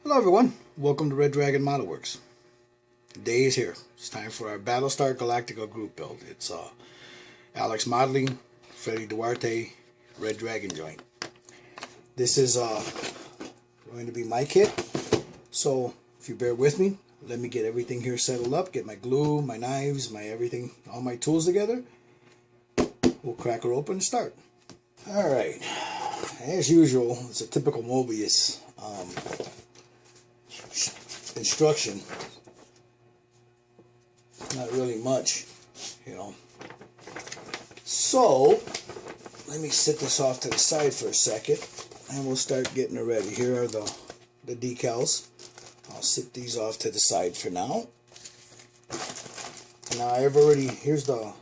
Hello everyone, welcome to RedDragon Model Works. Day is here. It's time for our Battlestar Galactica group build. It's Alex modeling, Freddy, Duarte, RedDragon joint. This is going to be my kit, so if you bear with me, let me get everything here settled up, get my glue, my knives, my everything, all my tools together. We'll crack her open and start. Alright, as usual, it's a typical Mobius instruction. Not really much, you know. So let me sit this off to the side for a second and we'll start getting her ready. Here are the decals. I'll sit these off to the side for now. Now I've already, here's a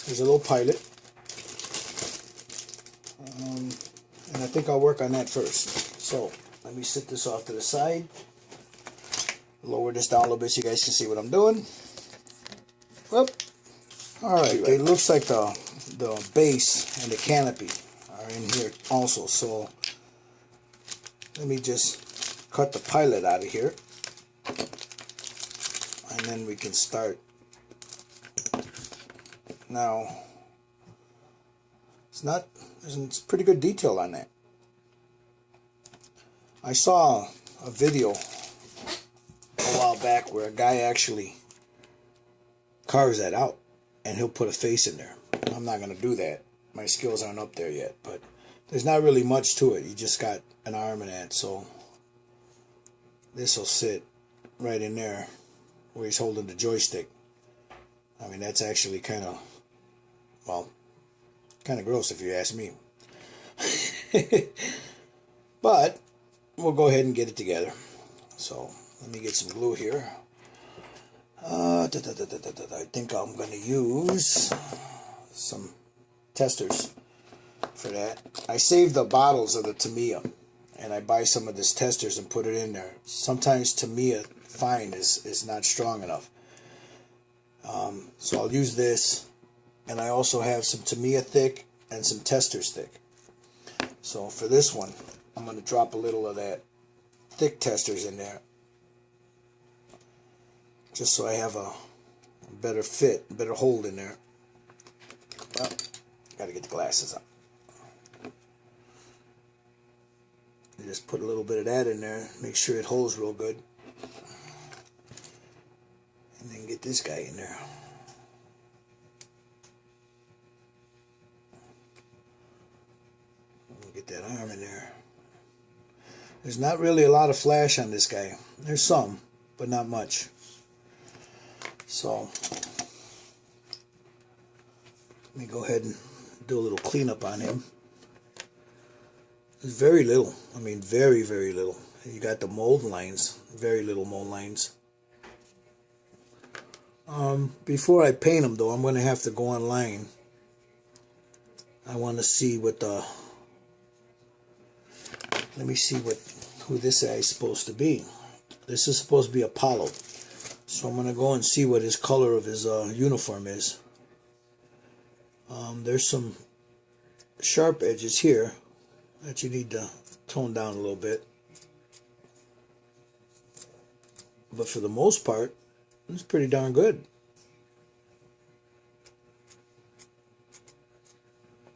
little pilot, and I think I'll work on that first. So let me sit this off to the side, lower this down a little bit so you guys can see what I'm doing. Whoop. Alright, it looks like the base and the canopy are in here also, so let me just cut the pilot out of here and then we can start. Now it's pretty good detail on that. I saw a video a while back where a guy actually carves that out and he'll put a face in there. I'm not going to do that. My skills aren't up there yet, but there's not really much to it. You just got an arm and that, so this will sit right in there where he's holding the joystick. I mean, that's actually kind of, well, kind of gross if you ask me. But we'll go ahead and get it together. So let me get some glue here. I think I'm going to use some testers for that. I save the bottles of the Tamiya and I buy some of this testers and put it in there. Sometimes Tamiya fine is not strong enough. So I'll use this, and I also have some Tamiya thick and some testers thick. So for this one, I'm going to drop a little of that thick testers in there, just so I have a better fit, better hold in there. Well, got to get the glasses on. Just put a little bit of that in there, make sure it holds real good. And then get this guy in there. We'll get that arm in there. There's not really a lot of flash on this guy. There's some, but not much. So let me go ahead and do a little cleanup on him. There's very little. I mean, very, very little. You got the mold lines. Very little mold lines. Before I paint them, though, I'm going to have to go online. I want to see what the... Let me see who this guy is supposed to be. This is supposed to be Apollo. So I'm going to go and see what his color of his uniform is. There's some sharp edges here that you need to tone down a little bit. But for the most part, it's pretty darn good.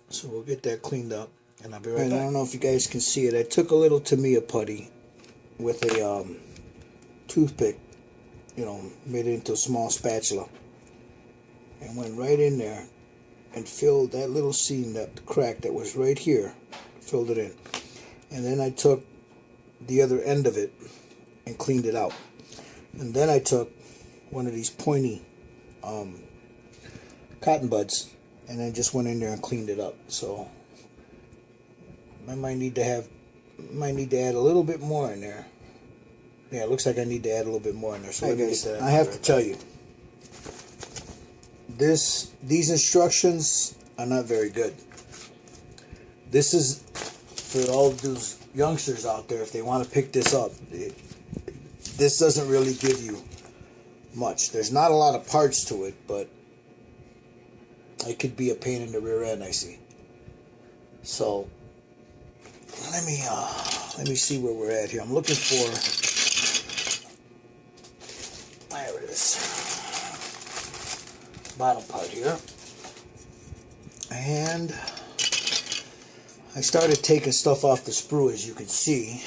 So we'll get that cleaned up and I'll be right back. I don't know if you guys can see it. I took a little Tamiya putty with a toothpick, you know, made it into a small spatula, and went right in there and filled that little seam, that crack that was right here, filled it in. And then I took the other end of it and cleaned it out. And then I took one of these pointy cotton buds and I just went in there and cleaned it up. So I might need to add a little bit more in there. Yeah, it looks like I need to add a little bit more in there. So hey guys, I have to tell you, these instructions are not very good. This is for all those youngsters out there, if they want to pick this up. This doesn't really give you much. There's not a lot of parts to it, but it could be a pain in the rear end, I see. So let me see where we're at here. I'm looking for bottom part here. And I started taking stuff off the sprue, as you can see.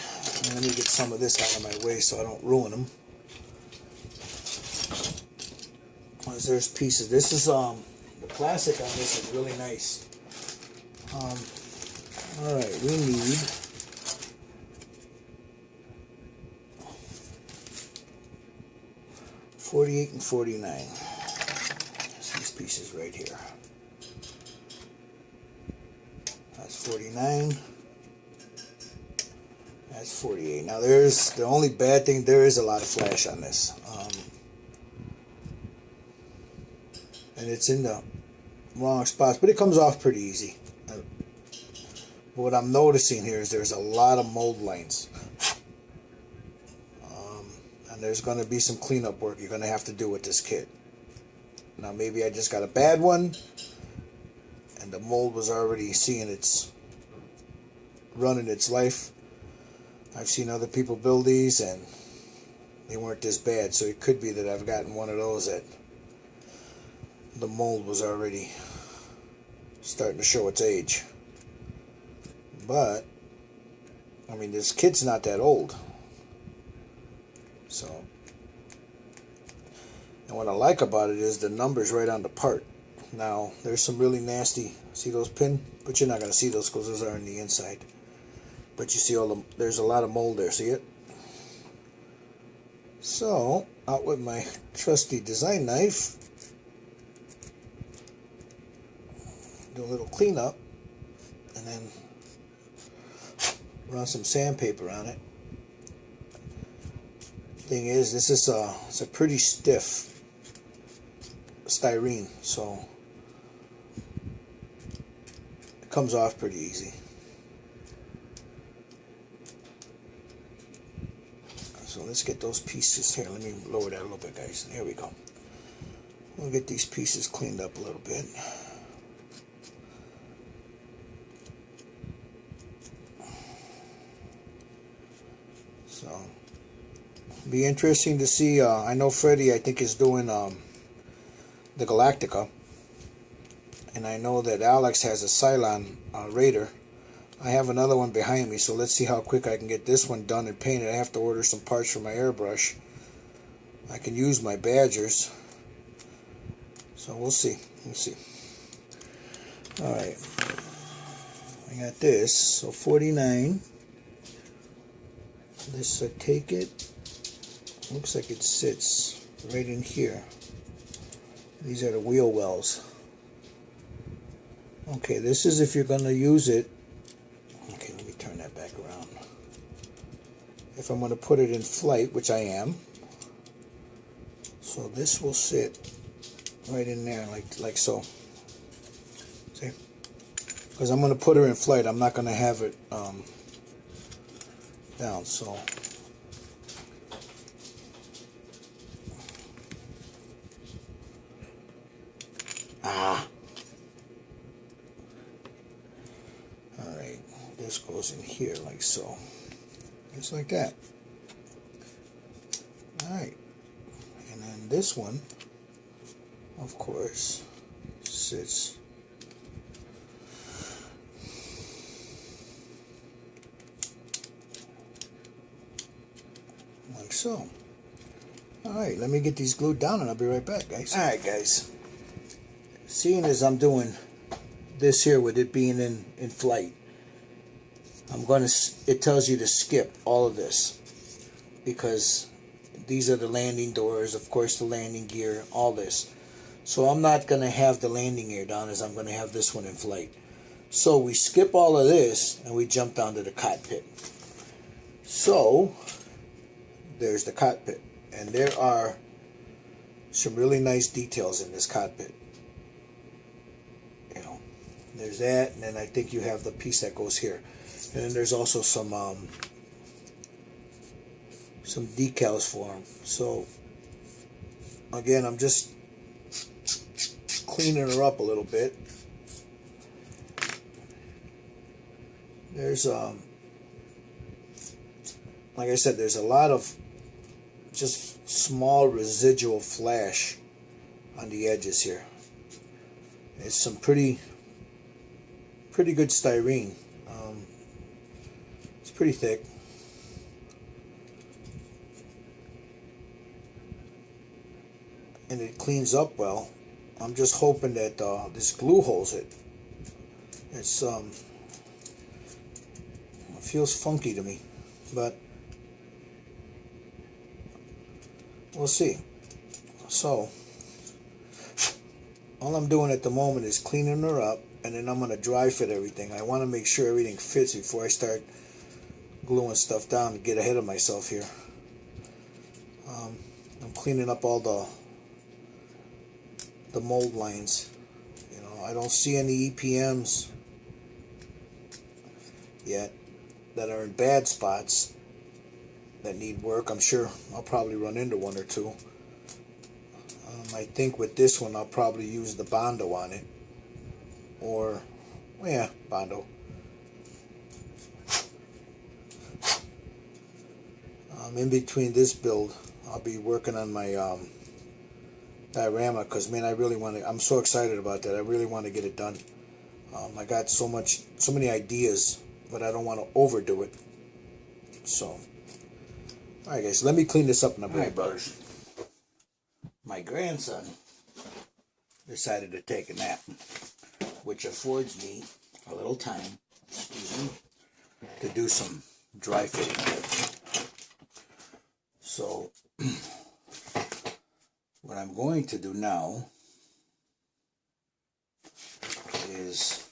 And let me get some of this out of my way so I don't ruin them. There's pieces. This is the plastic on this is really nice. Alright, we need 48 and 49. That's these pieces right here. That's 49. That's 48. Now there's the only bad thing, there is a lot of flash on this. And it's in the wrong spots, but it comes off pretty easy. What I'm noticing here is there's a lot of mold lines. And there's going to be some cleanup work you're going to have to do with this kit. Now maybe I just got a bad one, and the mold was already running its life. I've seen other people build these and they weren't this bad, so it could be that I've gotten one of those that the mold was already starting to show its age. But I mean, this kit's not that old. So, and what I like about it is the numbers right on the part. Now there's some really nasty, see those pin, but you're not going to see those because those are on the inside. But you see there's a lot of mold there, see it? So out with my trusty design knife, do a little cleanup, and then run some sandpaper on it. Thing is, this is it's a pretty stiff styrene, so it comes off pretty easy. So let's get those pieces here. Let me lower that a little bit, guys. There we go. We'll get these pieces cleaned up a little bit. So, be interesting to see. I know Freddy, I think, is doing the Galactica, and I know that Alex has a Cylon Raider. I have another one behind me, so let's see how quick I can get this one done and painted. I have to order some parts for my airbrush. I can use my Badgers, so we'll see. We'll see. All right, I got this. So 49. This, I take it. Looks like it sits right in here. These are the wheel wells. Okay, this is if you're going to use it. Okay, let me turn that back around. If I'm going to put it in flight, which I am. So this will sit right in there, like so. See? Because I'm going to put her in flight. I'm not going to have it down. So. Alright, this goes in here like so. Just like that. Alright. And then this one, of course, sits like so. Alright, let me get these glued down and I'll be right back, guys. Alright, guys. Seeing as I'm doing this here with it being in flight, it tells you to skip all of this because these are the landing doors, of course the landing gear, all this. So I'm not going to have the landing gear down as I'm going to have this one in flight. So we skip all of this and we jump down to the cockpit. So there's the cockpit, and there are some really nice details in this cockpit. There's that, and then I think you have the piece that goes here, and then there's also some decals for them. So again, I'm just cleaning her up a little bit. There's like I said, there's a lot of just small residual flash on the edges here. It's some pretty good styrene. It's pretty thick. And it cleans up well. I'm just hoping that this glue holds it. It's it feels funky to me, but we'll see. So all I'm doing at the moment is cleaning her up, and then I'm going to dry fit everything. I want to make sure everything fits before I start gluing stuff down to get ahead of myself here. I'm cleaning up all the mold lines. You know, I don't see any EPMs yet that are in bad spots that need work. I'm sure I'll probably run into one or two. I think with this one I'll probably use the Bondo on it, or yeah, Bondo. In between this build I'll be working on my diorama, because man, I really want to. I'm so excited about that. I really want to get it done. I got so many ideas, but I don't want to overdo it. So, alright guys, let me clean this up in a minute. Brothers. My grandson decided to take a nap, which affords me a little time, excuse me, to do some dry fitting. So, what I'm going to do now is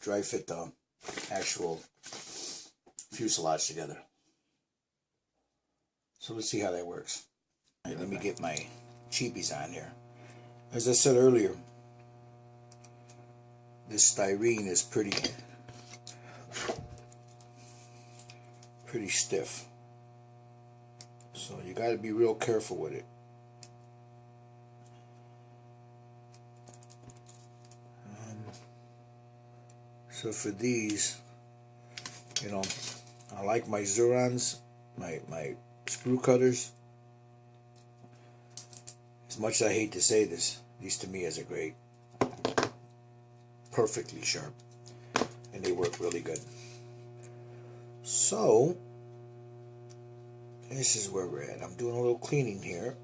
dry fit the actual fuselage together. So let's see how that works. Right, let me get my cheapies on here. As I said earlier, this styrene is pretty stiff. So you got to be real careful with it. So for these, you know, I like my Zurons, my screw cutters. As much as I hate to say this, these to me are great. Perfectly sharp. And they work really good. So, this is where we're at. I'm doing a little cleaning here.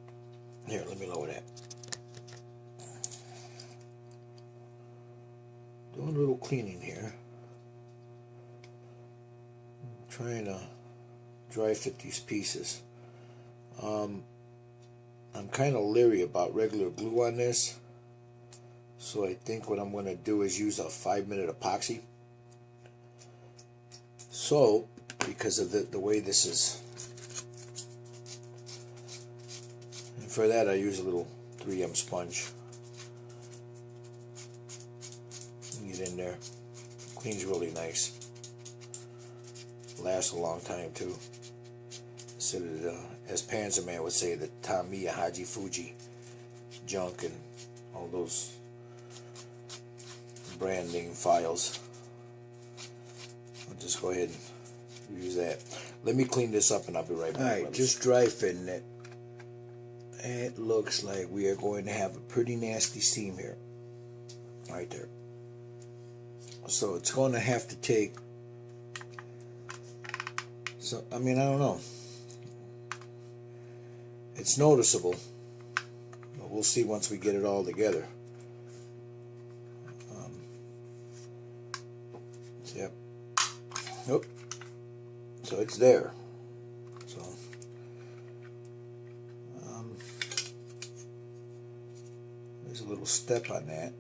Here, let me lower that. Doing a little cleaning here. I'm trying to dry fit these pieces. I'm kind of leery about regular glue on this, so I think what I'm going to do is use a 5-minute epoxy. So, because of the way this is, and for that I use a little 3M sponge. Get in there, cleans really nice. Lasts a long time too. Instead of as Panzerman would say, the Tamiya Haji Fuji junk and all those brand name files. I'll just go ahead and use that. Let me clean this up and I'll be right back. Alright, just dry fitting it. It looks like we are going to have a pretty nasty seam here. Right there. So it's going to have to take, so I mean, I don't know. It's noticeable, but we'll see once we get it all together. Yep. Nope. So it's there. So there's a little step on that.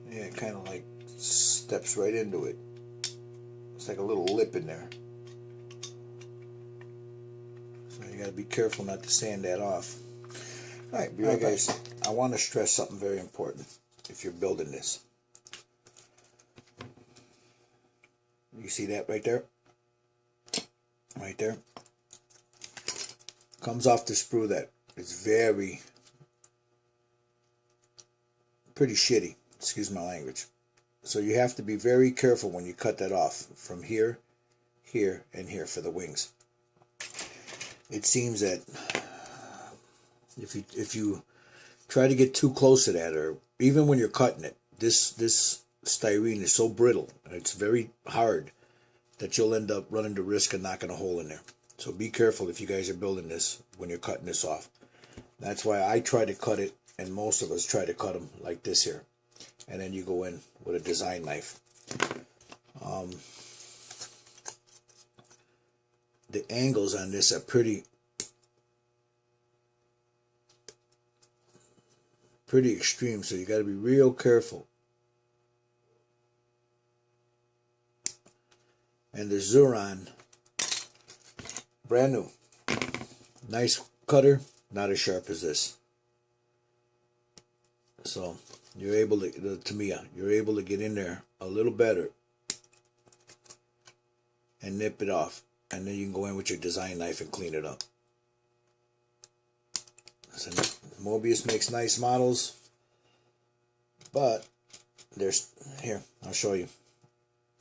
Yeah, it kind of like steps right into it. It's like a little lip in there. So you gotta be careful not to sand that off. Alright, be right guys. I want to stress something very important if you're building this. You see that right there? Right there? Comes off the sprue that is pretty shitty. Excuse my language. So you have to be very careful when you cut that off from here, here, and here for the wings. it seems that if you try to get too close to that, or even when you're cutting it, this styrene is so brittle and it's very hard that you'll end up running the risk of knocking a hole in there. So be careful if you guys are building this when you're cutting this off. That's why I try to cut it, and most of us try to cut them like this here. And then you go in with a design knife. The angles on this are pretty extreme, so you got to be real careful. And the Zuron, brand new, nice cutter, not as sharp as this. So you're able to Tamiya, you're able to get in there a little better and nip it off, and then you can go in with your design knife and clean it up. So Mobius makes nice models, but there's, here, I'll show you.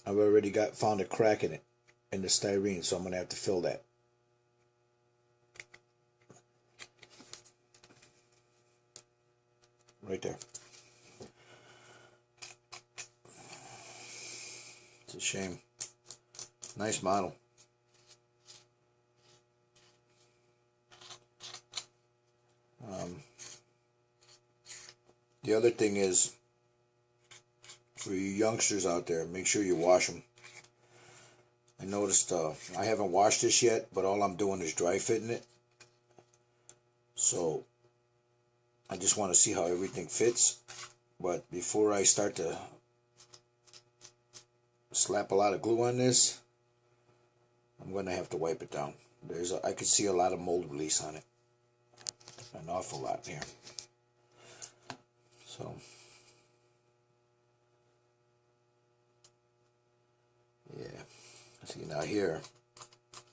I've already found a crack in it, in the styrene, so I'm going to have to fill that. Right there. It's a shame. Nice model. The other thing is, for you youngsters out there, make sure you wash them. I noticed I haven't washed this yet, but all I'm doing is dry fitting it. So I just want to see how everything fits. But before I start to slap a lot of glue on this, I'm going to have to wipe it down. I can see a lot of mold release on it. An awful lot here. So yeah, see now here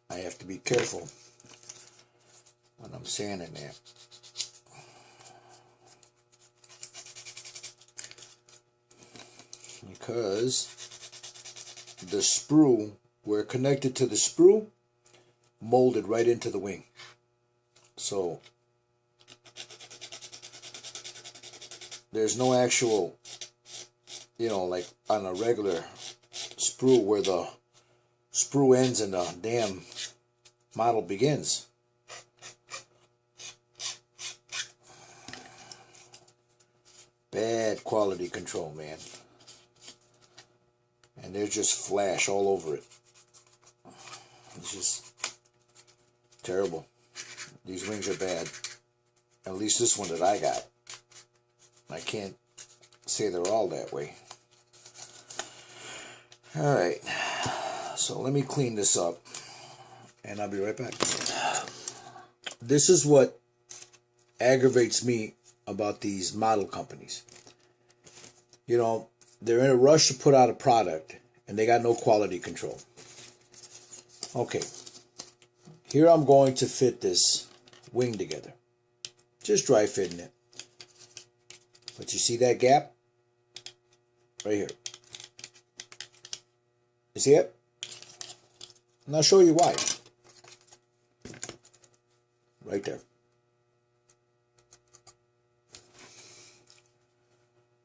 I have to be careful when I'm sanding that. Because the sprue, where connected to the sprue, molded right into the wing. So there's no actual, you know, like on a regular sprue where the sprue ends and the damn model begins. Bad quality control, man. And there's just flash all over it. It's just terrible. These wings are bad. At least this one that I got. I can't say they're all that way. Alright, so let me clean this up and I'll be right back. This is what aggravates me about these model companies. You know, they're in a rush to put out a product and they got no quality control. Okay, here I'm going to fit this wing together. Just dry fitting it. But you see that gap? Right here. You see it? And I'll show you why. Right there.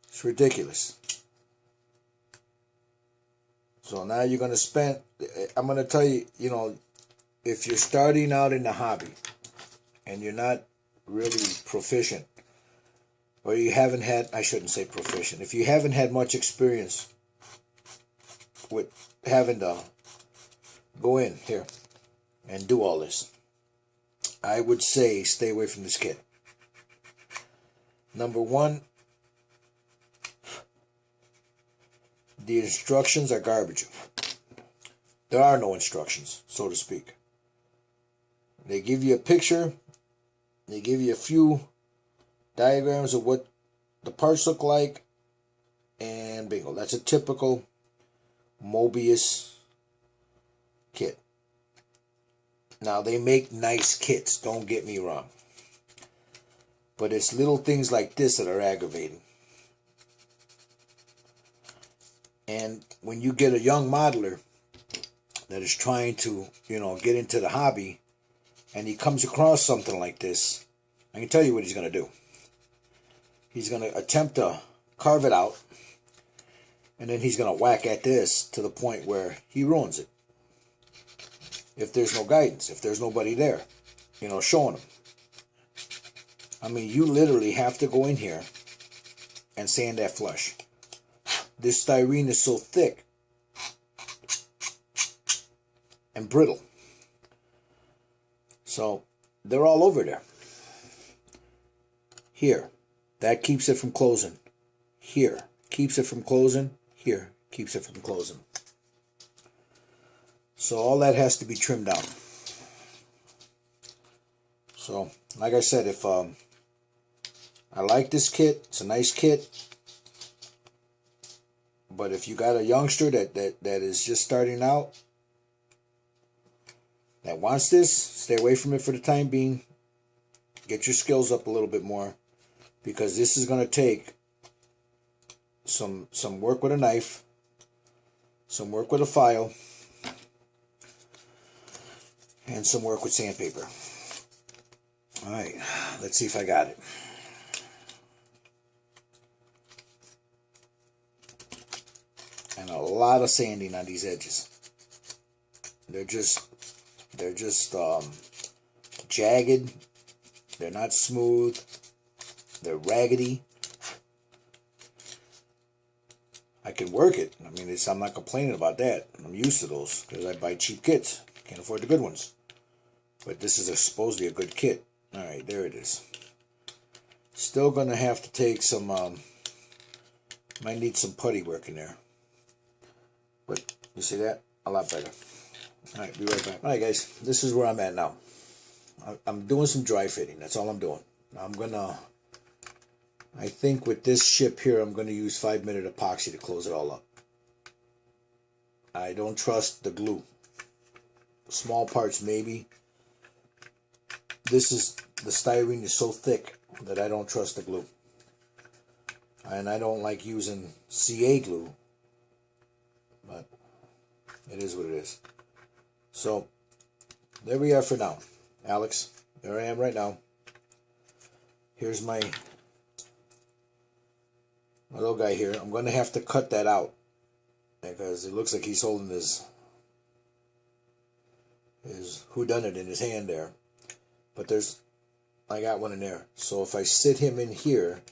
It's ridiculous. So now you're going to spend, I'm going to tell you, you know, if you're starting out in the hobby and you're not really proficient, or you haven't had, I shouldn't say proficient, if you haven't had much experience with having to go in here and do all this, I would say stay away from this kit. Number one, the instructions are garbage. There are no instructions, so to speak. They give you a picture, they give you a few diagrams of what the parts look like, and bingo. That's a typical Mobius kit. Now, they make nice kits, don't get me wrong. But it's little things like this that are aggravating. And when you get a young modeler that is trying to, you know, get into the hobby, and he comes across something like this, I can tell you what he's going to do. He's going to attempt to carve it out, and then he's going to whack at this to the point where he ruins it. If there's no guidance, if there's nobody there, you know, showing him. I mean, you literally have to go in here and sand that flush. This styrene is so thick and brittle. So, they're all over there. Here, that keeps it from closing. Here, keeps it from closing. Here, keeps it from closing. So all that has to be trimmed down. So, like I said, if I like this kit, it's a nice kit. But if you got a youngster that is just starting out, that wants this, stay away from it for the time being. Get your skills up a little bit more, because this is going to take some work with a knife, some work with a file, and some work with sandpaper. Alright, let's see if I got it. And a lot of sanding on these edges. They're just jagged. They're not smooth. They're raggedy. I can work it. I mean, I'm not complaining about that. I'm used to those because I buy cheap kits. Can't afford the good ones. But this is supposedly a good kit. Alright, there it is. Still going to have to take some, might need some putty work in there. But, you see that? A lot better. Alright, be right back. Alright guys, this is where I'm at now. I'm doing some dry fitting. That's all I'm doing. I'm going to, I think with this ship here, I'm going to use 5-minute epoxy to close it all up. I don't trust the glue. Small parts maybe. The styrene is so thick that I don't trust the glue. And I don't like using CA glue. But it is what it is. So, there we are for now. Alex, there I am right now. Here's my little guy here. I'm going to have to cut that out, because it looks like he's holding his whodunit in his hand there. But I got one in there. So if I sit him in here,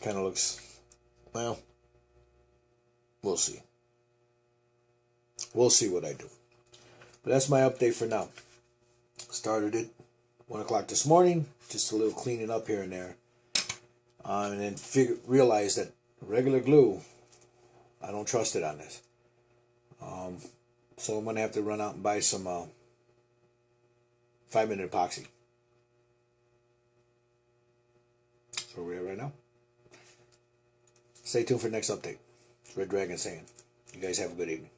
kind of looks, well, we'll see. We'll see what I do. But that's my update for now. Started it 1 o'clock this morning. Just a little cleaning up here and there. And then realized that regular glue, I don't trust it on this. So I'm going to have to run out and buy some 5-minute epoxy. That's where we are right now. Stay tuned for the next update. It's RedDragon saying, you guys have a good evening.